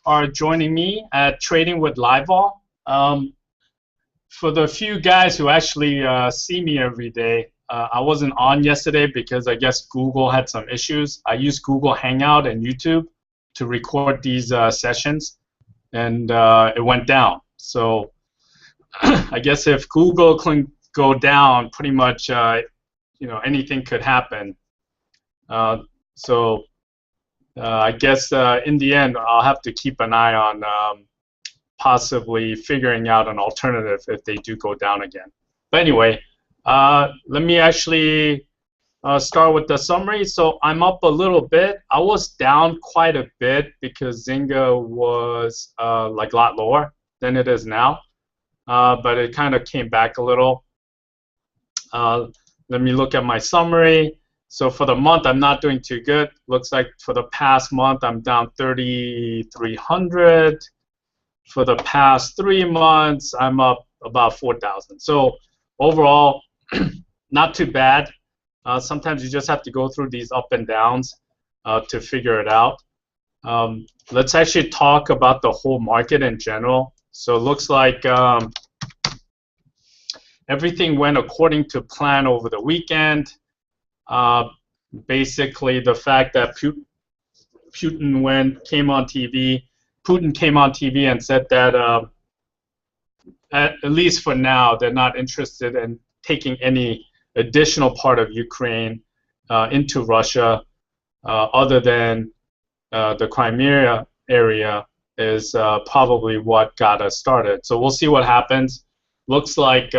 are joining me at Trading with Livevol. For the few guys who actually see me every day, I wasn't on yesterday because I guess Google had some issues. I use Google Hangout and YouTube to record these sessions, and it went down. So I guess if Google can go down, pretty much anything could happen. I guess in the end, I'll have to keep an eye on possibly figuring out an alternative if they do go down again. But anyway, let me actually start with the summary. So I'm up a little bit. I was down quite a bit because ZNGA was like a lot lower than it is now, but it kind of came back a little. Let me look at my summary. So for the month, I'm not doing too good. Looks like for the past month, I'm down 3,300. For the past 3 months, I'm up about 4,000. So overall, not too bad. Sometimes you just have to go through these up and downs to figure it out. Let's actually talk about the whole market in general. So it looks like everything went according to plan over the weekend. Basically, the fact that Putin came on TV and said that at least for now, they're not interested in taking any additional part of Ukraine into Russia, other than the Crimea area is probably what got us started. So we'll see what happens. Looks like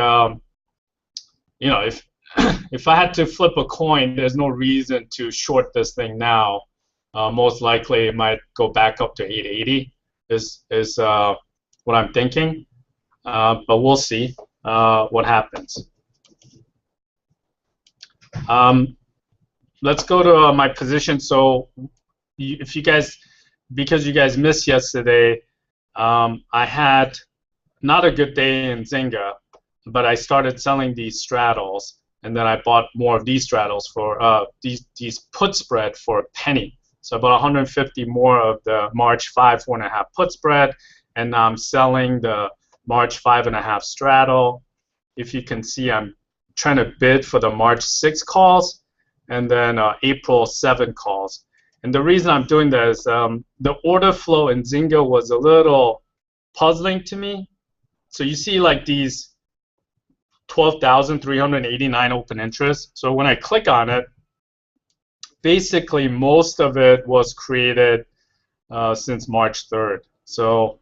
if I had to flip a coin, there's no reason to short this thing now. Most likely, it might go back up to 880. Is what I'm thinking. But we'll see what happens. Let's go to my position. So, if you guys, because you guys missed yesterday, I had not a good day in ZNGA, but I started selling these straddles. And then I bought more of these straddles for these put spread for a penny. So I bought 150 more of the March 4.5 put spread, and now I'm selling the March 5.5 straddle. If you can see, I'm trying to bid for the March 6 calls and then April 7 calls. And the reason I'm doing that is the order flow in ZNGA was a little puzzling to me. So you see like these 12,389 open interest. So when I click on it, basically most of it was created since March 3rd. So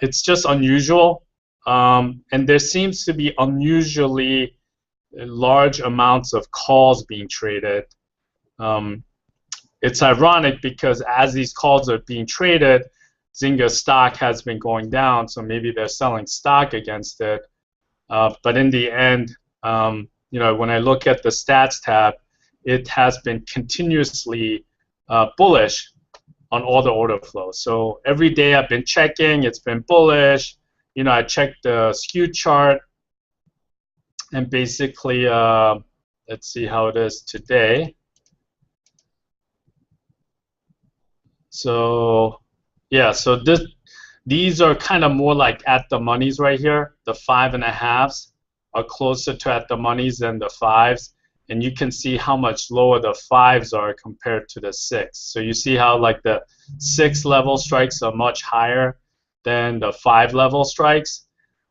it's just unusual. And there seems to be unusually large amounts of calls being traded. It's ironic because as these calls are being traded, ZNGA stock has been going down, so maybe they're selling stock against it. But in the end, when I look at the stats tab, it has been continuously bullish on all the order flows. So every day I've been checking, it's been bullish. I checked the skew chart, and basically, let's see how it is today. So yeah, so these are kind of more like at the monies right here. The 5.5s are closer to at the monies than the 5s, and you can see how much lower the 5s are compared to the 6. So you see how like the 6 level strikes are much higher than the 5 level strikes,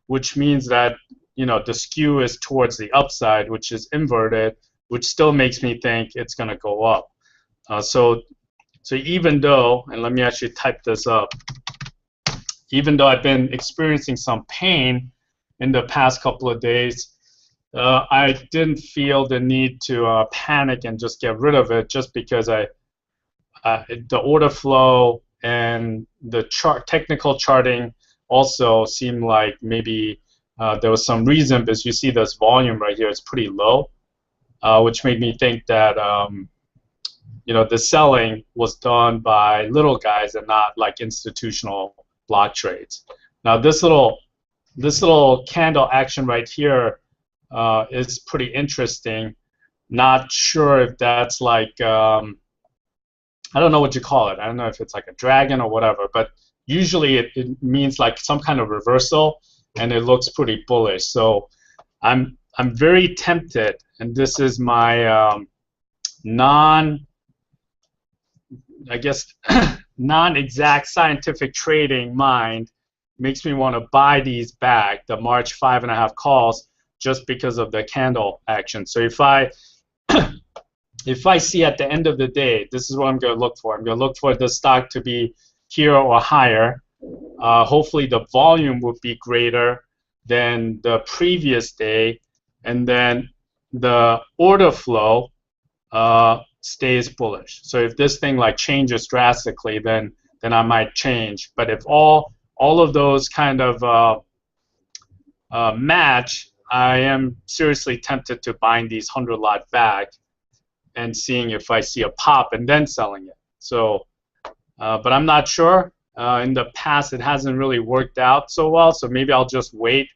which means that the skew is towards the upside, which is inverted, which still makes me think it's going to go up. So even though, and let me actually type this up, even though I've been experiencing some pain in the past couple of days, I didn't feel the need to panic and just get rid of it, just because the order flow and the technical charting also seemed like maybe there was some reason, because you see this volume right here is pretty low, which made me think that the selling was done by little guys and not like institutional block trades. Now this little candle action right here is pretty interesting. Not sure if that's like I don't know what you call it. I don't know if it's like a dragon or whatever, but usually it means like some kind of reversal, and it looks pretty bullish. So I'm very tempted, and this is my I guess non-exact scientific trading mind makes me want to buy these back, the March 5.5 calls, just because of the candle action. So if I see at the end of the day, this is what I'm going to look for. I'm going to look for the stock to be here or higher. Hopefully the volume would be greater than the previous day, and then the order flow stays bullish. So if this thing like changes drastically, then I might change. But if all of those kind of match, I am seriously tempted to buying these 100 lot back and seeing if I see a pop and then selling it. So, but I'm not sure. In the past, it hasn't really worked out so well. So maybe I'll just wait,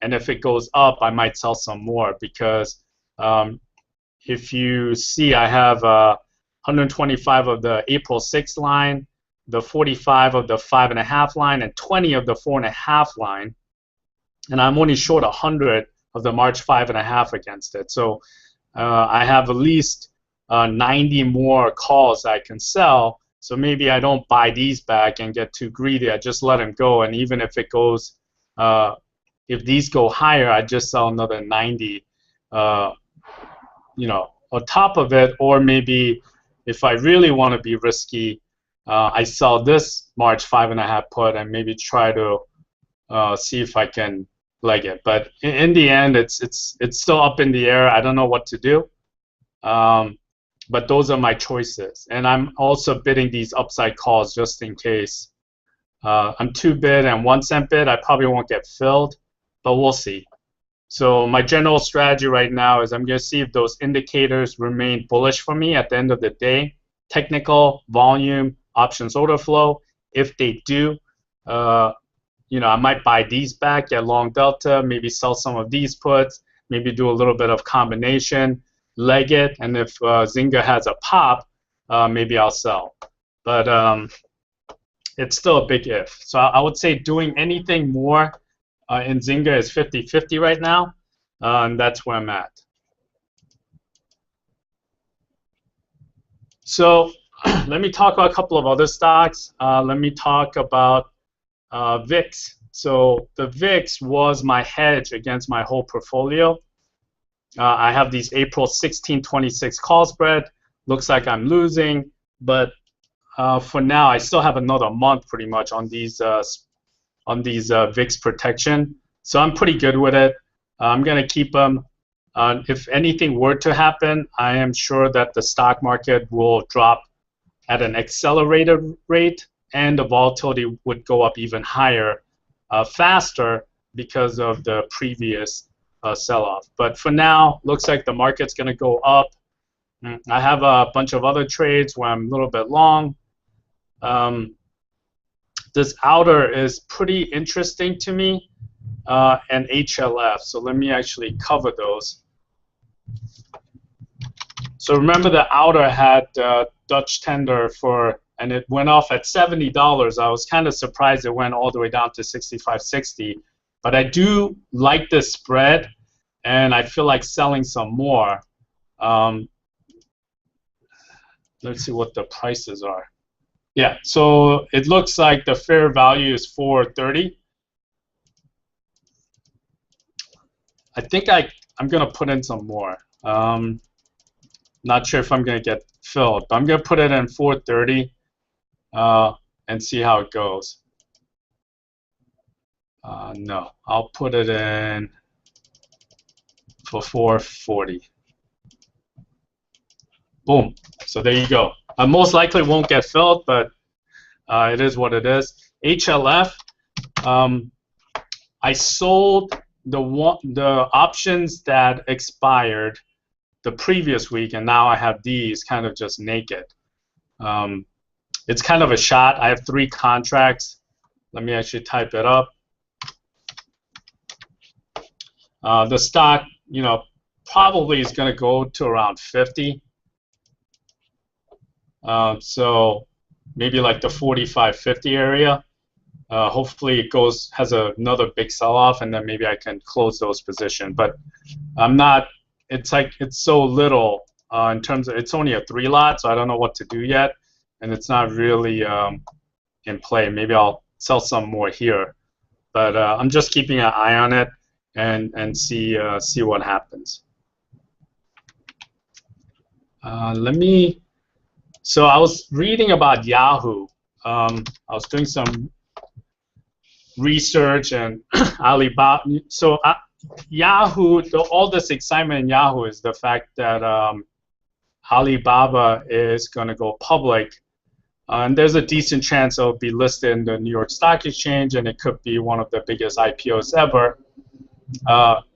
and if it goes up, I might sell some more, because if you see, I have 125 of the April 6th line, the 45 of the 5.5 line, and 20 of the 4.5 line, and I'm only short 100 of the March 5.5 against it. So I have at least 90 more calls I can sell. So maybe I don't buy these back and get too greedy. I just let them go, and even if it goes, if these go higher, I just sell another 90. You know, on top of it, or maybe if I really want to be risky, I sell this March 5.5 put and maybe try to see if I can leg it. But in the end, it's still up in the air. I don't know what to do. But those are my choices, and I'm also bidding these upside calls just in case. I'm 2 bid and 1 cent bid. I probably won't get filled, but we'll see. So my general strategy right now is I'm going to see if those indicators remain bullish for me at the end of the day. Technical, volume, options order flow. If they do, you know, I might buy these back, get long delta, maybe sell some of these puts, maybe do a little bit of combination, leg it, and if ZNGA has a pop, maybe I'll sell. But it's still a big if. So I would say doing anything more in ZNGA is 50-50 right now, and that's where I'm at. So let me talk about a couple of other stocks. Let me talk about VIX. So the VIX was my hedge against my whole portfolio. I have these April 16-26 call spread. Looks like I'm losing, but for now, I still have another month pretty much on these VIX protection. So I'm pretty good with it. I'm going to keep them. If anything were to happen, I am sure that the stock market will drop at an accelerated rate, and the volatility would go up even higher, faster, because of the previous sell-off. But for now, looks like the market's going to go up. I have a bunch of other trades where I'm a little bit long. This outer is pretty interesting to me, and HLF. So let me actually cover those. So remember, the outer had Dutch tender for, and it went off at $70. I was kind of surprised it went all the way down to 65.60. But I do like the spread, and I feel like selling some more. Let's see what the prices are. Yeah, so it looks like the fair value is 430. I think I'm going to put in some more. Not sure if I'm going to get filled, but I'm going to put it in 430 and see how it goes. No, I'll put it in for 440. Boom. So there you go. I most likely won't get filled, but it is what it is. HLF, I sold the options that expired the previous week, and now I have these kind of just naked. It's kind of a shot. I have 3 contracts. Let me actually type it up. The stock, you know, probably is going to go to around 50. So maybe like the 45-50 area. hopefully it has another big sell-off, and then maybe I can close those positions. But I'm not. It's like it's so little in terms of it's only a 3-lot, so I don't know what to do yet, and it's not really in play. Maybe I'll sell some more here, but I'm just keeping an eye on it and see what happens. So I was reading about YHOO. I was doing some research and Alibaba. So YHOO, all this excitement in YHOO is the fact that Alibaba is going to go public. And there's a decent chance it'll be listed in the New York Stock Exchange, and it could be one of the biggest IPOs ever.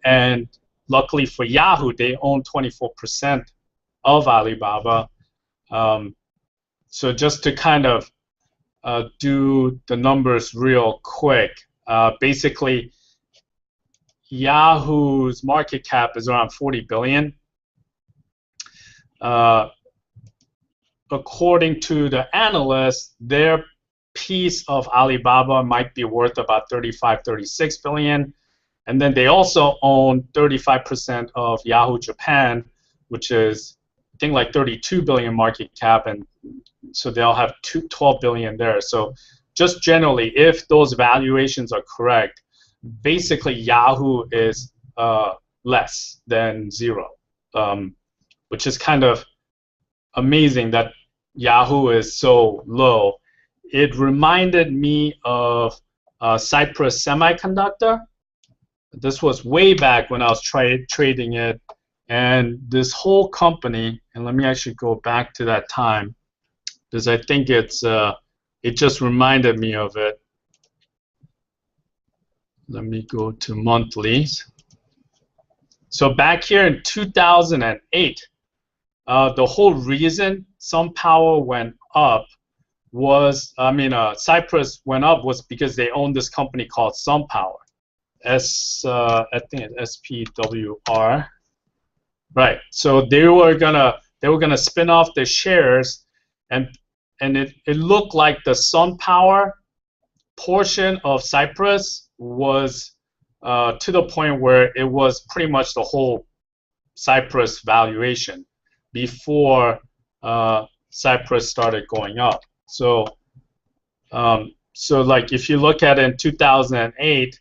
And luckily for YHOO, they own 24% of Alibaba. So just to kind of do the numbers real quick, basically Yahoo's market cap is around 40 billion. According to the analysts, their piece of Alibaba might be worth about 36 billion. And then they also own 35% of Yahoo Japan, which is, I think, like 32 billion market cap, and so they'll have 12 billion there. So just generally, if those valuations are correct, basically Yahoo is less than zero, which is kind of amazing that Yahoo is so low. It reminded me of Cypress Semiconductor. This was way back when I was trading it, and this whole company, and let me actually go back to that time, because I think it just reminded me of it. Let me go to monthlies. So back here in 2008, the whole reason SunPower went up was, Cypress went up was because they owned this company called SunPower. I think it's SPWR. Right. So they were gonna spin off the shares, and it looked like the SunPower portion of Cypress was to the point where it was pretty much the whole Cypress valuation before Cypress started going up. So like if you look at it in 2008,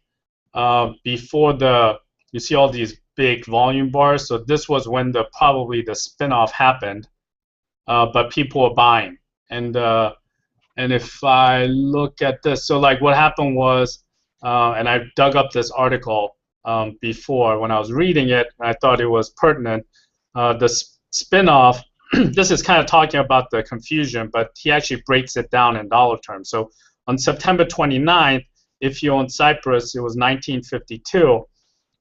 before you see all these big volume bars, so this was when probably the spinoff happened, but people were buying. And if I look at this, so like what happened was, and I dug up this article before when I was reading it, and I thought it was pertinent. The spinoff, this is kind of talking about the confusion, but he actually breaks it down in dollar terms. So on September 29th, if you own Cypress, it was $19.52.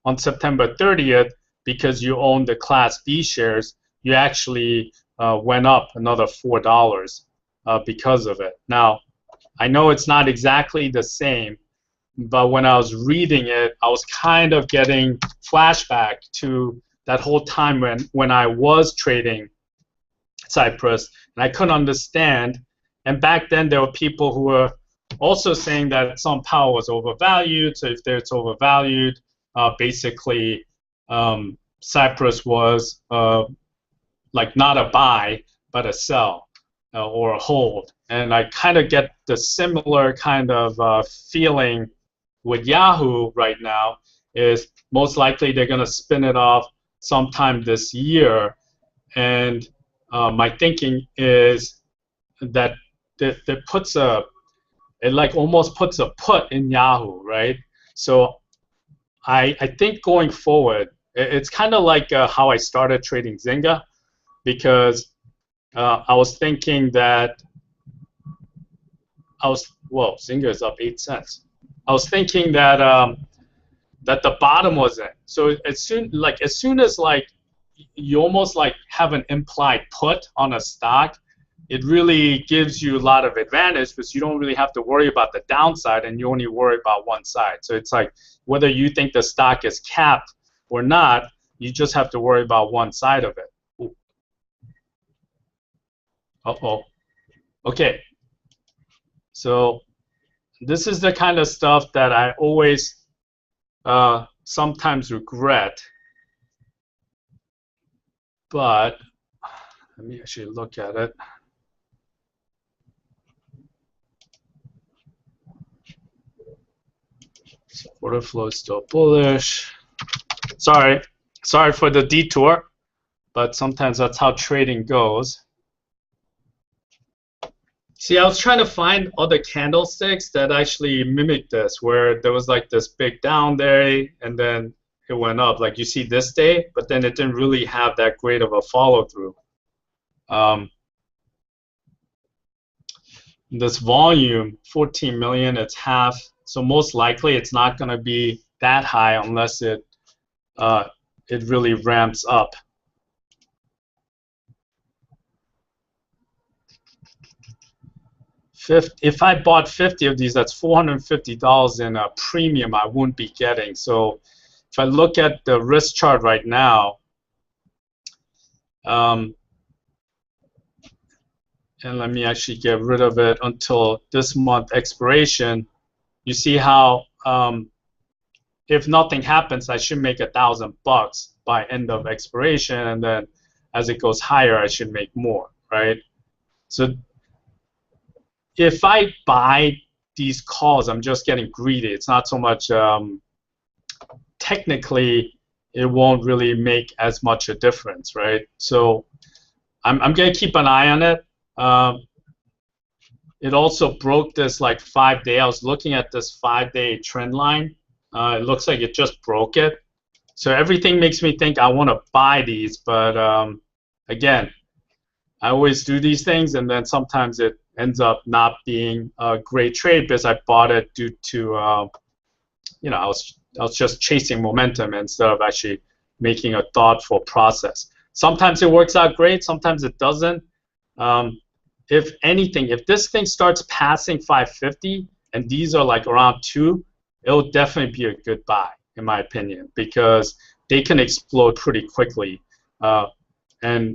On September 30th, because you own the Class B shares, you actually went up another $4 because of it. Now, I know it's not exactly the same, but when I was reading it, I was kind of getting flashback to that whole time when I was trading Cypress, and I couldn't understand. And back then, there were people who were also saying that SunPower was overvalued. So if it's overvalued, basically Cypress was like not a buy, but a sell or a hold. And I kind of get the similar kind of feeling with Yahoo right now. Is most likely they're going to spin it off sometime this year, and my thinking is that it like almost puts a put in Yahoo, right? So I think going forward, it's kind of like how I started trading ZNGA, because I was thinking that ZNGA is up 8 cents. I was thinking that that the bottom was in. So as soon as like you almost like have an implied put on a stock, it really gives you a lot of advantage because you don't really have to worry about the downside, and you only worry about one side. So it's like whether you think the stock is capped or not, you just have to worry about one side of it. Ooh. Uh-oh. Okay. So this is the kind of stuff that I always sometimes regret. But let me actually look at it. So order flow is still bullish. Sorry for the detour, but sometimes that's how trading goes. See, I was trying to find other candlesticks that actually mimic this, where there was like this big down day and then it went up. Like you see this day, but then it didn't really have that great of a follow through. This volume, 14 million, it's half. So most likely it's not going to be that high unless it really ramps up. If I bought 50 of these, that's $450 in a premium I wouldn't be getting. So if I look at the risk chart right now, and let me actually get rid of it until this month expiration, you see how if nothing happens, I should make $1,000 by end of expiration, and then as it goes higher, I should make more, right? So if I buy these calls, I'm just getting greedy. It's not so much technically, it won't really make as much a difference, right? So I'm going to keep an eye on it. It also broke this like 5-day. I was looking at this 5-day trend line. It looks like it just broke it. So everything makes me think I want to buy these, but again, I always do these things, and then sometimes it ends up not being a great trade because I bought it due to, you know, I was just chasing momentum instead of actually making a thoughtful process. Sometimes it works out great, sometimes it doesn't. If anything, if this thing starts passing 550 and these are like around 2, it'll definitely be a good buy, in my opinion, because they can explode pretty quickly, and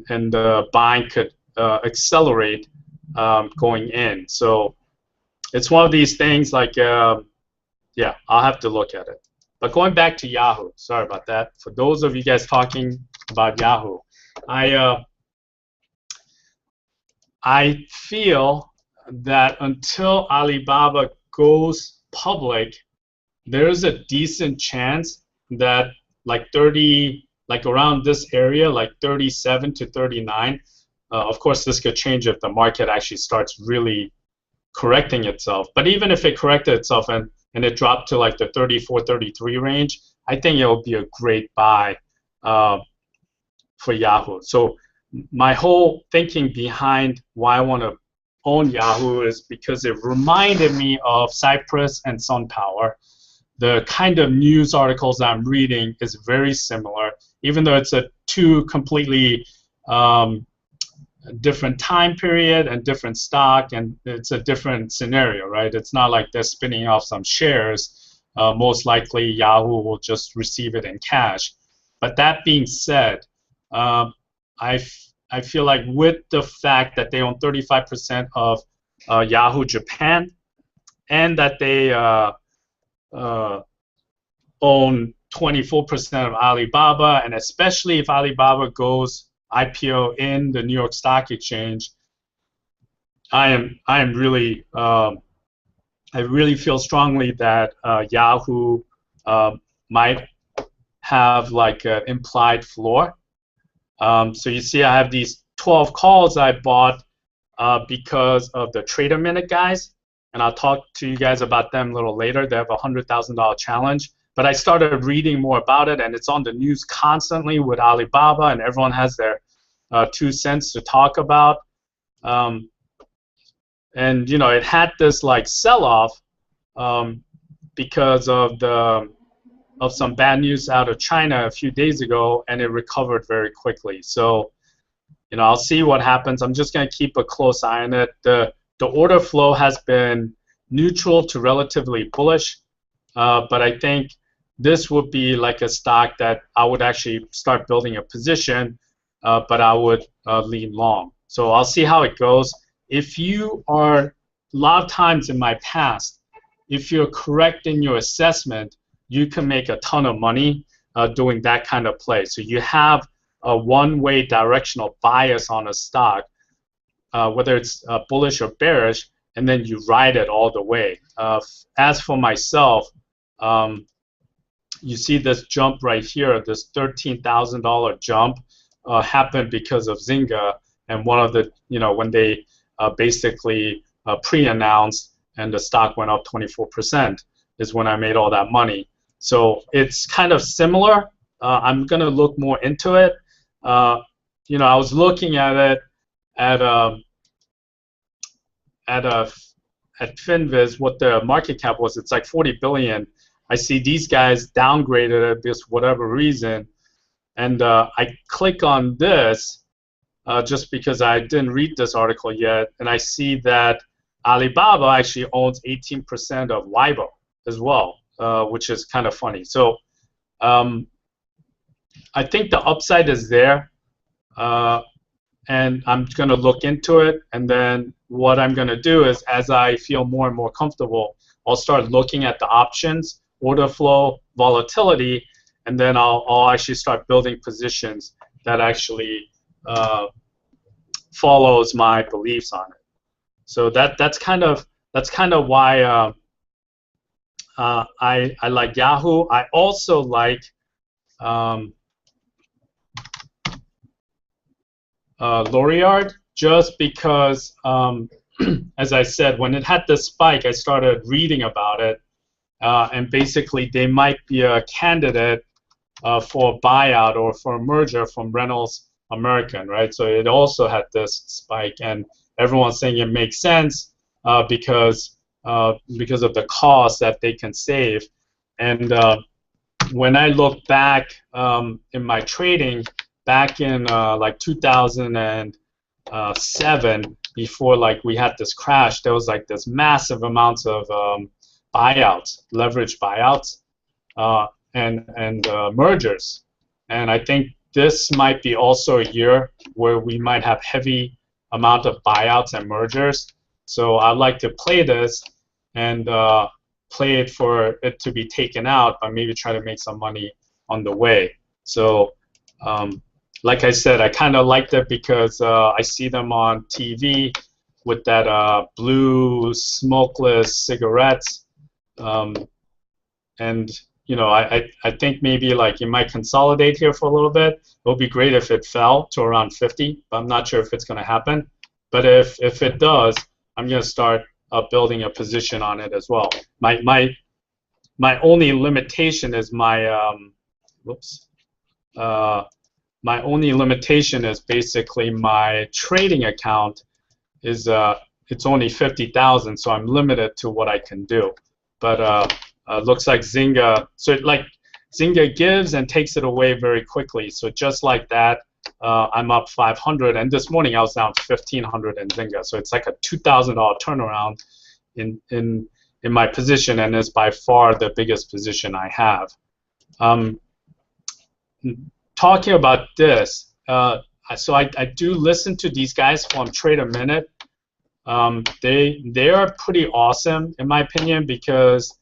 the buying could accelerate going in. So it's one of these things like, yeah, I'll have to look at it. But going back to YHOO, sorry about that. For those of you guys talking about YHOO, I feel that until Alibaba goes public, there's a decent chance that like around this area, like 37 to 39. Of course, this could change if the market actually starts really correcting itself. But even if it corrected itself and it dropped to like the 34, 33 range, I think it will be a great buy for YHOO. So my whole thinking behind why I want to own YHOO is because it reminded me of Cypress and SunPower. The kind of news articles I'm reading is very similar, even though it's a two completely different time period and different stock, and it's a different scenario, right? It's not like they're spinning off some shares. Most likely YHOO will just receive it in cash. But that being said, I feel like with the fact that they own 35% of YHOO Japan, and that they own 24% of Alibaba, and especially if Alibaba goes IPO in the New York Stock Exchange, I really feel strongly that YHOO might have like an implied floor. So you see, I have these 12 calls I bought because of the Trader Minute guys, and I'll talk to you guys about them a little later. They have a $100,000 challenge. But I started reading more about it, and it's on the news constantly with Alibaba, and everyone has their 2 cents to talk about. And you know, it had this like sell-off because of some bad news out of China a few days ago, and it recovered very quickly. So, you know, I'll see what happens. I'm just going to keep a close eye on it. The order flow has been neutral to relatively bullish, but I think this would be like a stock that I would actually start building a position, but I would lean long. So I'll see how it goes. If you are, a lot of times in my past, if you're correct in your assessment, you can make a ton of money doing that kind of play. So you have a one-way directional bias on a stock, whether it's bullish or bearish, and then you ride it all the way. As for myself, you see this jump right here, this $13,000 jump happened because of ZNGA, and one of the, when they basically pre-announced and the stock went up 24% is when I made all that money. So it's kind of similar. I'm going to look more into it. I was looking at it at Finviz, what the market cap was. It's like 40 billion. I see these guys downgraded it because whatever reason, and I click on this just because I didn't read this article yet, and I see that Alibaba actually owns 18% of YHOO as well, which is kind of funny. So I think the upside is there, and I'm going to look into it, and then what I'm going to do is, as I feel more and more comfortable, I'll start looking at the options, order flow, volatility, and then I'll actually start building positions that actually follows my beliefs on it. So that's kind of why I like YHOO. I also like L'Oreal, just because, as I said, when it had the spike, I started reading about it, and basically they might be a candidate for a buyout or for a merger from Reynolds American, right? So it also had this spike, and everyone's saying it makes sense because of the cost that they can save. And when I look back in my trading, back in like 2007, before like we had this crash, there was like this massive amounts of buyouts, leverage buyouts, and mergers. And I think this might be also a year where we might have heavy amount of buyouts and mergers. So I'd like to play this and play it for it to be taken out, but maybe try to make some money on the way. So like I said, I kind of liked it because I see them on TV with that blue smokeless cigarettes, and I think maybe like it might consolidate here for a little bit. It would be great if it fell to around 50, but I'm not sure if it's going to happen. But if it does, I'm going to start building a position on it as well. My only limitation is my my only limitation is basically my trading account is it's only 50,000, so I'm limited to what I can do. But looks like ZNGA, so ZNGA gives and takes it away very quickly. So just like that, I'm up 500, and this morning I was down 1,500 in ZNGA. So it's like a $2,000 turnaround in my position, and is by far the biggest position I have. Talking about this, so I do listen to these guys from Trade a Minute. They are pretty awesome in my opinion, because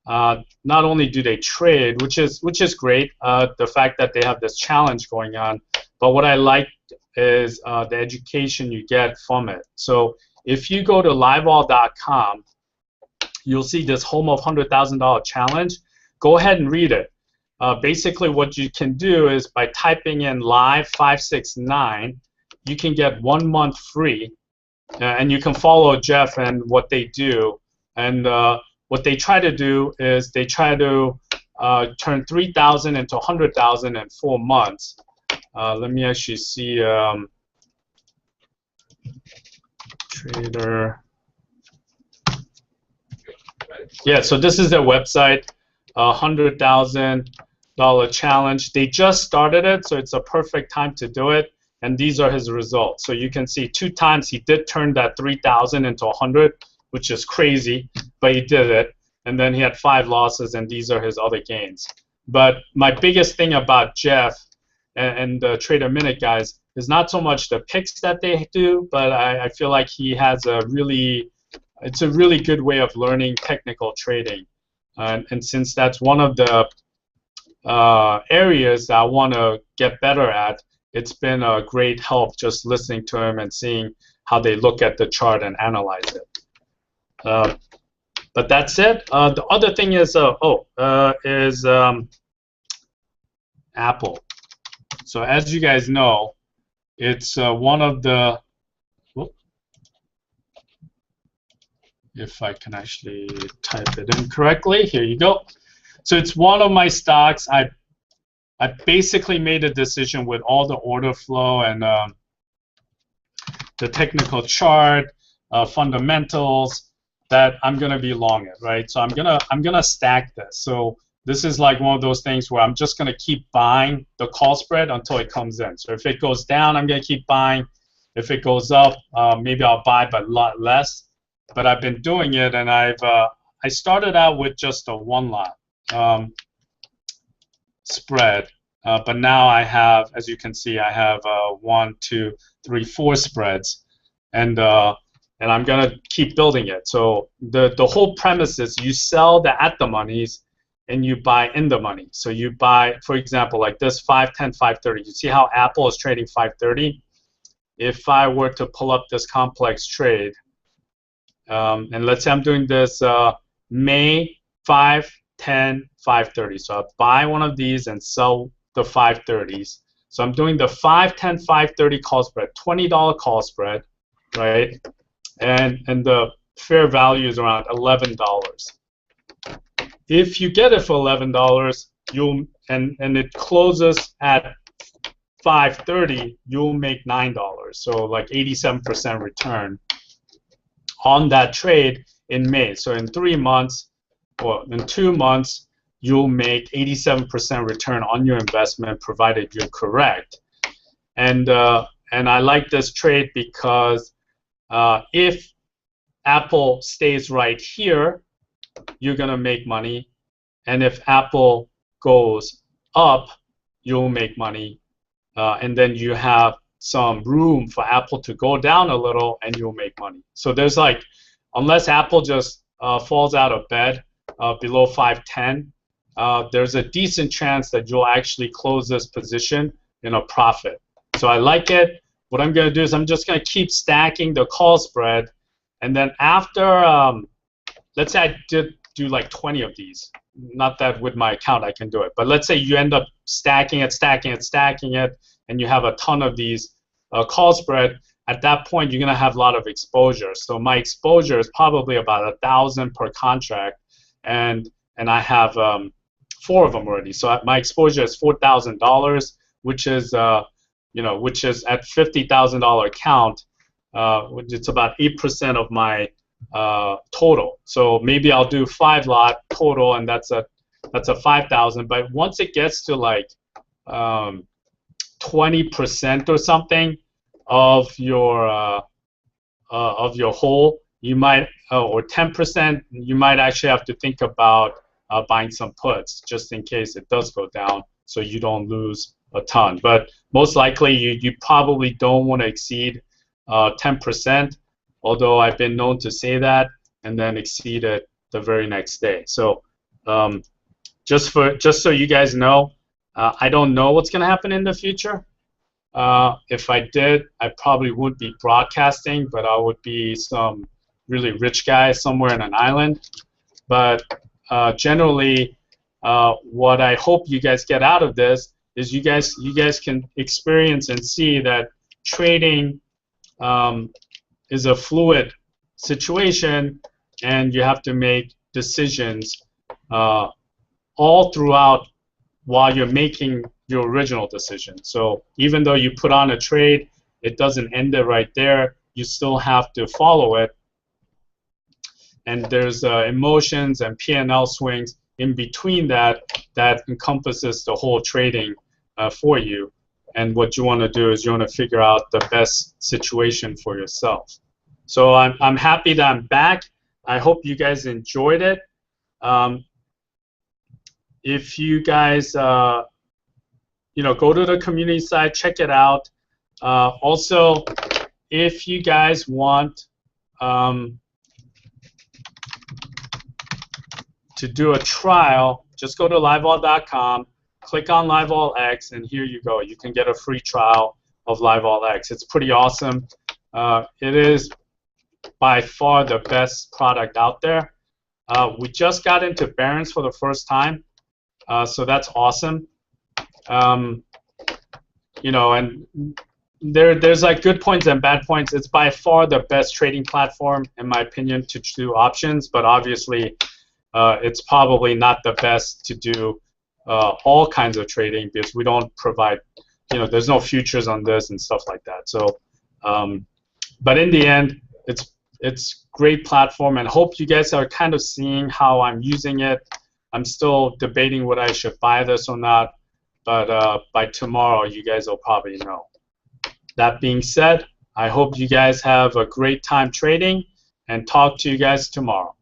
not only do they trade, which is great, the fact that they have this challenge going on, but what I like is the education you get from it. So if you go to livevol.com, you'll see this home of $100,000 challenge. Go ahead and read it. Basically what you can do is by typing in live 569, you can get 1 month free, and you can follow Jeff and what they do. And what they try to do is they try to turn 3,000 into 100,000 in 4 months. Let me actually see trader. Yeah, so this is their website, $100,000 challenge. They just started it, so it's a perfect time to do it. And these are his results. So you can see 2 times he did turn that 3,000 into 100, which is crazy, but he did it. And then he had 5 losses, and these are his other gains. But my biggest thing about Jeff and the Trade a Minute guys is not so much the picks that they do, but I feel like he has a really it's a really good way of learning technical trading. And since that's one of the areas that I want to get better at, it's been a great help just listening to them and seeing how they look at the chart and analyze it. But that's it. The other thing is Apple. So as you guys know, it's one of the, if I can actually type it in correctly, here you go. So it's one of my stocks. I basically made a decision with all the order flow and the technical chart, fundamentals, that I'm gonna be long it, right? So I'm gonna stack this. So this is like one of those things where I'm just gonna keep buying the call spread until it comes in. So if it goes down, I'm gonna keep buying. If it goes up, maybe I'll buy, but a lot less. But I've been doing it, and I started out with just a one lot spread, but now I have, as you can see, I have 1, 2, 3, 4 spreads, and I'm gonna keep building it. So the whole premise is you sell the at the monies and you buy in the money. So you buy, for example, like this 510, 530. You see how Apple is trading 530? If I were to pull up this complex trade, and let's say I'm doing this May 5, 10, 530. So I buy one of these and sell the 530s. So I'm doing the 5, 10, 530 call spread, $20 call spread, right? And the fair value is around $11. If you get it for $11, and it closes at 530, you'll make $9. So like 87% return on that trade in May. So in 3 months, or in 2 months, you'll make 87% return on your investment, provided you're correct. And I like this trade because if Apple stays right here, you're gonna make money, and if Apple goes up, you'll make money, and then you have some room for Apple to go down a little, and you'll make money. So there's like, unless Apple just falls out of bed below 510, there's a decent chance that you'll actually close this position in a profit. So I like it. What I'm going to do is I'm just going to keep stacking the call spread, and then after, let's say I did do like 20 of these. Not that with my account I can do it, but let's say you end up stacking it, and you have a ton of these call spread. At that point, you're going to have a lot of exposure. So my exposure is probably about 1,000 per contract, and I have 4 of them already. So my exposure is $4,000, which is which is at $50,000 account, which it's about 8% of my total. So maybe I'll do 5 lot total, and that's a 5,000. But once it gets to like 20% or something of your whole, you might, or 10%, you might actually have to think about buying some puts just in case it does go down, so you don't lose a ton. But most likely you probably don't want to exceed 10%, although I've been known to say that and then exceed it the very next day. So just so you guys know, I don't know what's going to happen in the future. If I did, I probably would be broadcasting, but I would be some really rich guy somewhere in an island. But generally, what I hope you guys get out of this is you guys can experience and see that trading is a fluid situation, and you have to make decisions all throughout while you're making your original decision. So even though you put on a trade, it doesn't end it right there. You still have to follow it. And there's emotions and P&L swings in between that encompasses the whole trading for you. And what you want to do is you want to figure out the best situation for yourself. So I'm happy that I'm back. I hope you guys enjoyed it. If you guys go to the community site, check it out. Also, if you guys want to do a trial, just go to livevol.com, click on Livevol X, and here you go. You can get a free trial of Livevol X. It's pretty awesome. It is by far the best product out there. We just got into Barron's for the first time, so that's awesome. You know, and there's like good points and bad points. It's by far the best trading platform, in my opinion, to do options, but obviously it's probably not the best to do all kinds of trading because we don't provide, you know, there's no futures on this and stuff like that. So, but in the end, it's great platform, and hope you guys are kind of seeing how I'm using it. I'm still debating whether I should buy this or not, but by tomorrow, you guys will probably know. That being said, I hope you guys have a great time trading, and talk to you guys tomorrow.